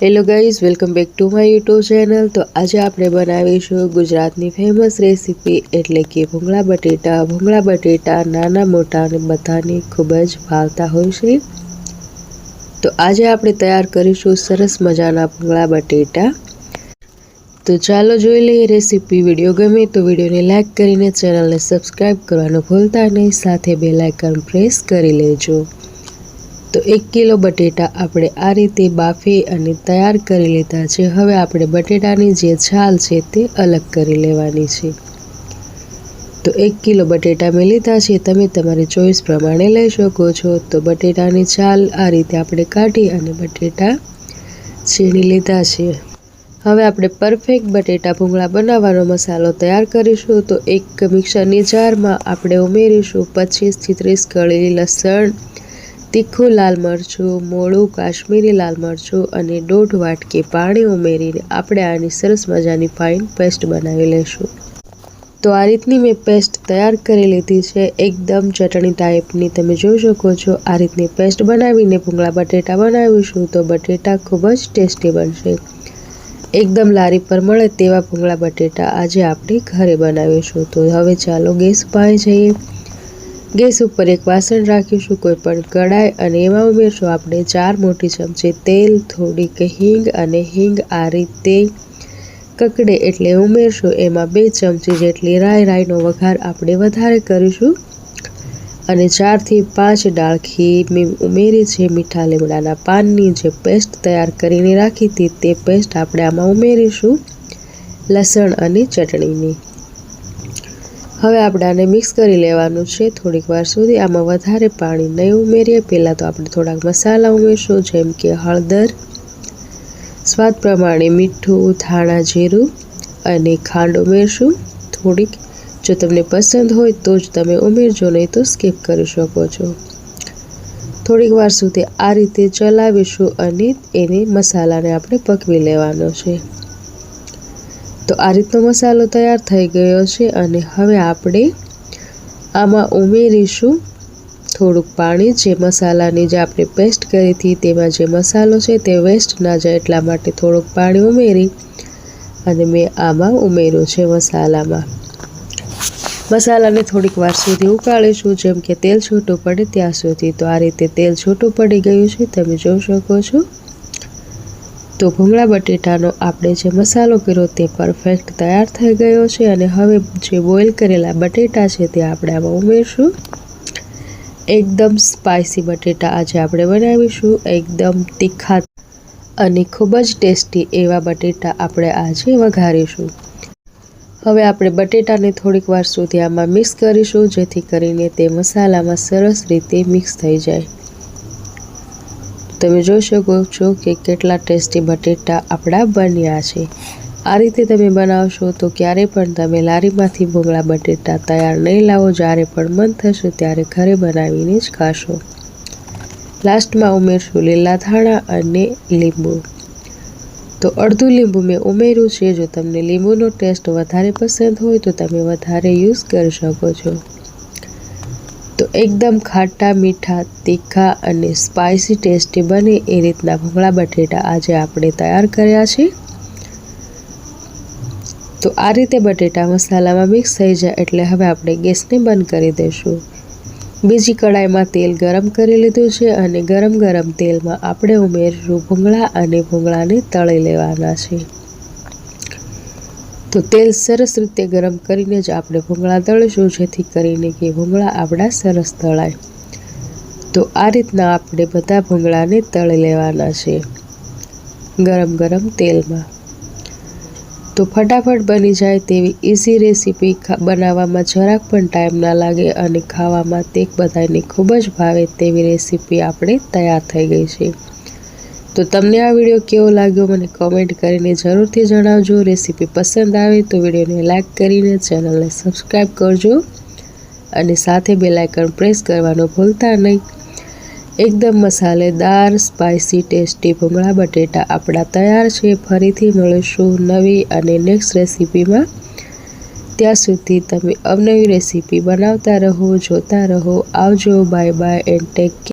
Hello guys, welcome back to my YouTube channel. તો આજે આપણે બનાવીશું ગુજરાતની ફેમસ રેસીપી એટલે કે ભૂંગળા બટેટા। ભૂંગળા બટેટા નાના મોટા અને બધાને ખૂબ જ ભાવતા હોય છે। તો આજે આપણે તૈયાર કરીશું સરસ મજાના ભૂંગળા બટેટા। તો ચાલો જોઈ લઈએ રેસીપી। વિડીયો ગમે તો વિડીયોને લાઈક કરીને ચેનલને સબસ્ક્રાઈબ કરવાનું ભૂલતા નહીં, સાથે બેલ આઇકન પ્રેસ કરી લેજો। તો 1 કિલો બટેટા આપણે આ રીતે બાફી અને તૈયાર કરી લીધા છે। હવે આપણે બટેટાની જે છાલ છે તે અલગ કરી લેવાની છે। તો 1 કિલો બટેટા મેં લીધા છે, તમે તમારી ચોઈસ પ્રમાણે લઈ શકો છો। તો બટેટાની છાલ આ રીતે આપણે કાઢી અને બટેટા છીણી લીધા છે। હવે આપણે પરફેક્ટ બટેટા ભૂંગળા બનાવવાનો મસાલો તૈયાર કરીશું। તો એક મિક્સરની જારમાં આપણે ઉમેરીશું 25 થી 30 કળી લસણ, તીખું લાલ મરચું, મોળું કાશ્મીરી લાલ મરચું અને 1.5 વાટકી પાણી ઉમેરીને આપણે આની સરસ મજાની ફાઇન પેસ્ટ બનાવી લઈશું। તો આ રીતની મેં પેસ્ટ તૈયાર કરી લીધી છે, એકદમ ચટણી ટાઈપની। તમે જોઈ શકો છો આ રીતની પેસ્ટ બનાવીને ભૂંગળા બટેટા બનાવીશું તો બટેટા ખૂબ જ ટેસ્ટી બનશે। એકદમ લારી પર મળે તેવા ભૂંગળા બટેટા આજે આપણે ઘરે બનાવીશું। તો હવે ચાલો ગેસ પાસે જઈએ। ગેસ ઉપર એક વાસણ રાખીશું, કોઈ પણ કઢાઈ, અને એમાં ઉમેરશું આપણે 4 મોટી ચમચી તેલ, થોડીક હિંગ, અને હિંગ આ રીતે કકડે એટલે ઉમેરશું એમાં 2 ચમચી જેટલી રાઈ। રાઈનો વઘાર આપણે વધારે કરીશું અને 4 થી 5 ડાળખી મેં ઉમેરી છે મીઠા લીમડાના પાનની જે પેસ્ટ તૈયાર કરીને રાખી હતી તે પેસ્ટ આપણે આમાં ઉમેરીશું લસણ અને ચટણીની। હવે આપણે આને મિક્સ કરી લેવાનું છે થોડીક વાર સુધી। આમાં વધારે પાણી નહીં ઉમેરીએ, પહેલાં તો આપણે થોડાક મસાલા ઉમેરશું જેમ કે હળદર, સ્વાદ પ્રમાણે મીઠું, ધાણા જીરું અને ખાંડ ઉમેરશું થોડીક। જો તમને પસંદ હોય તો જ તમે ઉમેરજો, નહીં તો સ્કીપ કરી શકો છો। થોડીક વાર સુધી આ રીતે ચલાવીશું અને એને મસાલાને આપણે પકવી લેવાનો છે। તો આ રીતનો મસાલો તૈયાર થઈ ગયો છે અને હવે આપણે આમાં ઉમેરીશું થોડુંક પાણી। જે મસાલાની જે આપણે પેસ્ટ કરી હતી તેમાં જે મસાલો છે તે વેસ્ટ ના જાય એટલા માટે થોડુંક પાણી ઉમેરી અને મેં આમાં ઉમેર્યું છે મસાલામાં। મસાલાને થોડીક વાર સુધી ઉકાળીશું જેમ કે તેલ છૂટું પડે ત્યાં સુધી। તો આ રીતે તેલ છૂટું પડી ગયું છે, તમે જોઈ શકો છો। તો ભૂંગળા બટેટાનો આપણે જે મસાલો કર્યો તે પરફેક્ટ તૈયાર થઈ ગયો છે અને હવે જે બોઇલ કરેલા બટેટા છે તે આપણે આમાં ઉમેરશું। એકદમ સ્પાઇસી બટેટા આજે આપણે બનાવીશું, એકદમ તીખા અને ખૂબ જ ટેસ્ટી એવા બટેટા આપણે આજે વઘારીશું। હવે આપણે બટેટાને થોડીક વાર સુધી આમાં મિક્સ કરીશું જેથી કરીને તે મસાલામાં સરસ રીતે મિક્સ થઈ જાય। તમે જોઈ શકો છો કે કેટલા ટેસ્ટી બટેટા આપણા બન્યા છે। આ રીતે તમે બનાવશો તો ક્યારે પણ તમે લારીમાંથી ભૂંગળા બટેટા તૈયાર નહીં લાવો, જ્યારે પણ મન થશે ત્યારે ઘરે બનાવીને જ ખાશો। લાસ્ટમાં ઉમેરશું લીલા ધાણા અને લીંબુ। તો અડધું લીંબુ મેં ઉમેર્યું છે, જો તમને લીંબુનો ટેસ્ટ વધારે પસંદ હોય તો તમે વધારે યુઝ કરી શકો છો। તો એકદમ ખાટા, મીઠા, તીખા અને સ્પાઇસી ટેસ્ટી બને એ રીતના ભૂંગળા બટેટા આજે આપણે તૈયાર કર્યા છે। તો આ રીતે બટેટા મસાલામાં મિક્સ થઈ જાય એટલે હવે આપણે ગેસને બંધ કરી દઈશું। બીજી કડાઈમાં તેલ ગરમ કરી લીધું છે અને ગરમ તેલમાં આપણે ઉમેરશું ભૂંગળા અને ભૂંગળાને તળી લેવાના છે। તો તેલ સરસ રીતે ગરમ કરીને જ આપણે ભૂંગળા તળીશું જેથી કરીને કે ભૂંગળા આપણા સરસ તળાય। તો આ રીતના આપણે બધા ભૂંગળાને તળી લેવાના છે ગરમ તેલમાં। તો ફટાફટ બની જાય તેવી ઇઝી રેસીપી, બનાવવામાં જરાક પણ ટાઈમ ના લાગે અને ખાવામાં તે બધાને ખૂબ જ ભાવે તેવી રેસીપી આપણે તૈયાર થઈ ગઈ છે। તો તમને આ વિડીયો કેવો લાગ્યો મને કોમેન્ટ કરીને જરૂરથી જણાવજો। રેસીપી પસંદ આવે તો વિડીયોને લાઈક કરીને ચેનલને સબસ્ક્રાઈબ કરજો અને સાથે બેલ આઇકન પ્રેસ કરવાનું ભૂલતા નહીં। એકદમ મસાલેદાર, સ્પાઇસી, ટેસ્ટી ભૂંગળા બટેટા આપણા તૈયાર છે। ફરીથી મળીશું નવી અને નેક્સ્ટ રેસીપીમાં। ત્યાં સુધી તમે અવનવી રેસીપી બનાવતા રહો, જોતા રહો। આવજો, bye bye and take care.